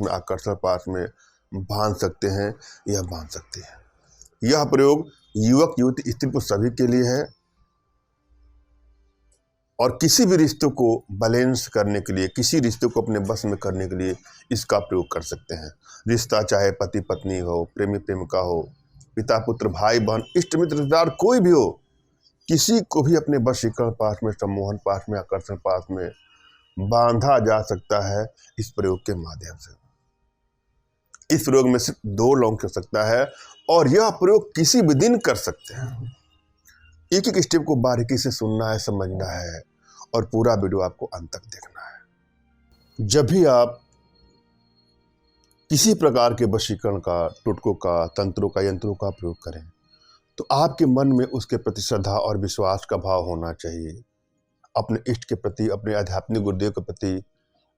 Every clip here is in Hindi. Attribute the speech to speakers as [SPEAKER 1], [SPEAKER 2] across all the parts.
[SPEAKER 1] में आकर्षण पाश में बांध सकते हैं या बांध सकते हैं। यह प्रयोग युवक युवती स्त्री पुरुष सभी के लिए है और किसी भी रिश्ते को बैलेंस करने के लिए, किसी रिश्ते को अपने बस में करने के लिए इसका प्रयोग कर सकते हैं। रिश्ता चाहे पति पत्नी हो, प्रेमी प्रेमिका हो, पिता पुत्र, भाई बहन, इष्ट मित्र, रिश्तेदार, कोई भी हो, किसी को भी अपने वशीकरण पाश में, सम्मोहन पाश में, आकर्षण पाश में बांधा जा सकता है इस प्रयोग के माध्यम से। इस प्रयोग में सिर्फ 2 लौंग कर सकता है और यह प्रयोग किसी भी दिन कर सकते हैं। एक एक स्टेप को बारीकी से सुनना है, समझना है और पूरा वीडियो आपको अंत तक देखना है। जब भी आप किसी प्रकार के वशीकरण का, टोटकों का, तंत्रों का, यंत्रों का प्रयोग करें तो आपके मन में उसके प्रति श्रद्धा और विश्वास का भाव होना चाहिए। अपने इष्ट के प्रति, अपने आध्यात्मिक गुरुदेव के प्रति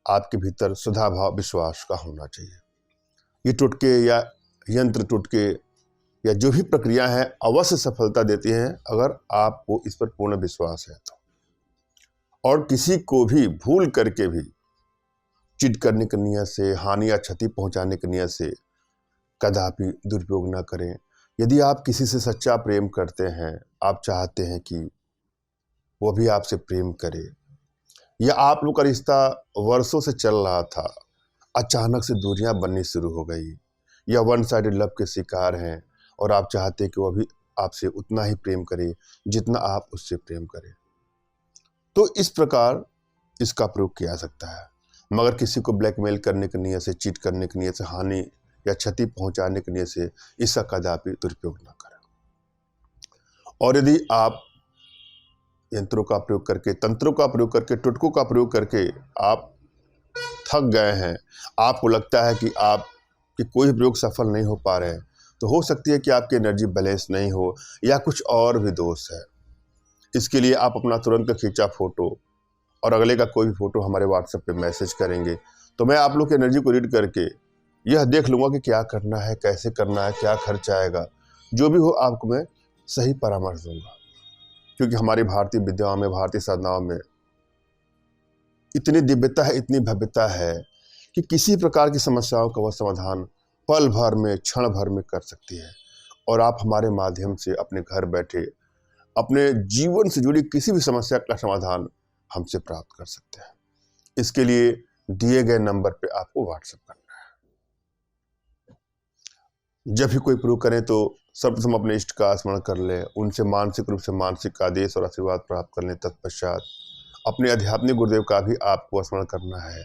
[SPEAKER 1] आपके भीतर श्रद्धा भाव, विश्वास का होना चाहिए। ये टोटके या यंत्र टोटके या जो भी प्रक्रिया है अवश्य सफलता देती हैं अगर आपको इस पर पूर्ण विश्वास है तो। और किसी को भी भूल करके भी चीट करने की नियत से, हानि या क्षति पहुंचाने की नियत से कदापि दुरुपयोग न करें। यदि आप किसी से सच्चा प्रेम करते हैं, आप चाहते हैं कि वो भी आपसे प्रेम करे, या आप लोग का रिश्ता वर्षों से चल रहा था, अचानक से दूरियां बननी शुरू हो गई, या वन साइडेड लव के शिकार हैं और आप चाहते हैं कि वो भी आपसे उतना ही प्रेम करे जितना आप उससे प्रेम करें, तो इस प्रकार इसका प्रयोग किया जा सकता है। मगर किसी को ब्लैकमेल करने की नियत से, चीट करने की नियत से, हानि या क्षति पहुंचाने की नियत से इसका कदापि दुरुपयोग न करें। और यदि आप यंत्रों का प्रयोग करके, तंत्रों का प्रयोग करके, टोटकों का प्रयोग करके आप थक गए हैं, आपको लगता है कि आपके कोई प्रयोग सफल नहीं हो पा रहे हैं, तो हो सकती है कि आपकी एनर्जी बैलेंस नहीं हो या कुछ और भी दोष है। इसके लिए आप अपना तुरंत खींचा फोटो और अगले का कोई भी फोटो हमारे व्हाट्सएप पे मैसेज करेंगे तो मैं आप लोग की एनर्जी को रीड करके यह देख लूँगा कि क्या करना है, कैसे करना है, क्या खर्च आएगा, जो भी हो आपको मैं सही परामर्श दूंगा। क्योंकि हमारी भारतीय विद्याओं में, भारतीय साधनाओं में इतनी दिव्यता है, इतनी भव्यता है कि किसी प्रकार की समस्याओं का वह समाधान पल भर में, क्षण भर में कर सकती है। और आप हमारे माध्यम से अपने घर बैठे अपने जीवन से जुड़ी किसी भी समस्या का समाधान हमसे प्राप्त कर सकते हैं। इसके लिए दिए गए नंबर पे आपको व्हाट्सएप करना है। जब भी कोई प्रयोग करें तो सर्वप्रथम अपने इष्ट का स्मरण कर लें, उनसे मानसिक रूप से मानसिक आदेश और आशीर्वाद प्राप्त कर लें। तत्पश्चात अपने आध्यात्मिक गुरुदेव का भी आपको स्मरण करना है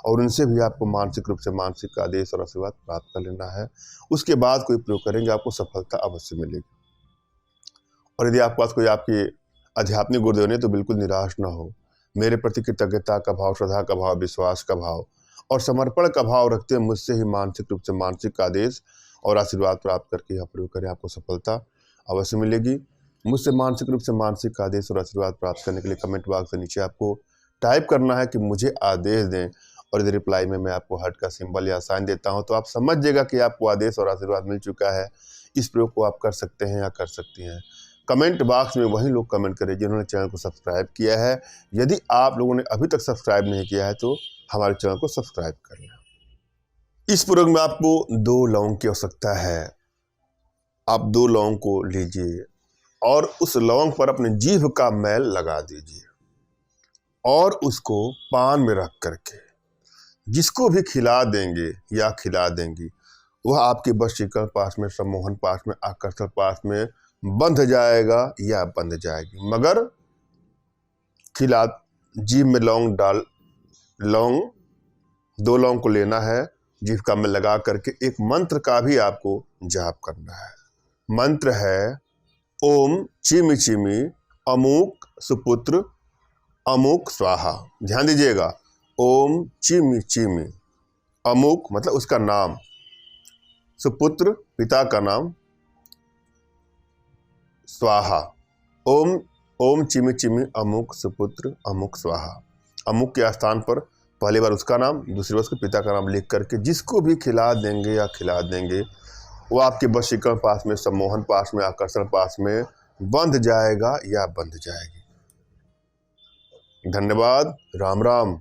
[SPEAKER 1] और उनसे भी आपको मानसिक रूप से मानसिक आदेश और आशीर्वाद प्राप्त कर लेना है। उसके बाद कोई प्रयोग करेंगे, आपको सफलता अवश्य मिलेगी। और यदि आपके पास कोई आपके आध्यात्मिक गुरुदेव नहीं तो बिल्कुल निराश न हो। मेरे प्रति कृतज्ञता का भाव, श्रद्धा का भाव, विश्वास का भाव और समर्पण का भाव रखते हुए मुझसे ही मानसिक रूप से मानसिक आदेश और आशीर्वाद प्राप्त करके यह प्रयोग करें, आपको सफलता अवश्य मिलेगी। मुझसे मानसिक रूप से मानसिक आदेश और आशीर्वाद प्राप्त करने के लिए कमेंट बॉक्स के नीचे आपको टाइप करना है कि मुझे आदेश दें, और यदि रिप्लाई में मैं आपको हार्ट का सिंबल या साइन देता हूं तो आप समझ जाइएगा कि आपको आदेश और आशीर्वाद मिल चुका है। इस प्रयोग को आप कर सकते हैं या कर सकती हैं। कमेंट बॉक्स में वही लोग कमेंट करें जिन्होंने चैनल को सब्सक्राइब किया है। यदि आप लोगों ने अभी तक सब्सक्राइब नहीं किया है तो हमारे चैनल को सब्सक्राइब कर लें। इस प्रयोग में आपको 2 लौंग की आवश्यकता है। आप 2 लौंग को लीजिए और उस लौंग पर अपने जीभ का मैल लगा दीजिए और उसको पान में रख करके जिसको भी खिला देंगे या खिला देंगी वह आपके वशीकरण पाश में, सम्मोहन पाश में, आकर्षण पाश में बंध जाएगा या बंध जाएगी। मगर खिला जीभ में लौंग 2 लौंग को लेना है, जीभ का में लगा करके एक मंत्र का भी आपको जाप करना है। मंत्र है ओम चिमी चिमी अमुक सुपुत्र अमुक स्वाहा। ध्यान दीजिएगा, ओम चिमी चिमी, अमुक मतलब उसका नाम, सुपुत्र पिता का नाम, स्वाहा। ओम चिमी चिमी अमुक सुपुत्र अमुक स्वाहा। अमुक के स्थान पर पहली बार उसका नाम, दूसरी बार उसके पिता का नाम लिख करके जिसको भी खिला देंगे या खिला देंगे वो आपके वशीकरण पाश में, सम्मोहन पाश में, आकर्षण पाश में बंध जाएगा या बंध जाएगी। धन्यवाद। राम राम।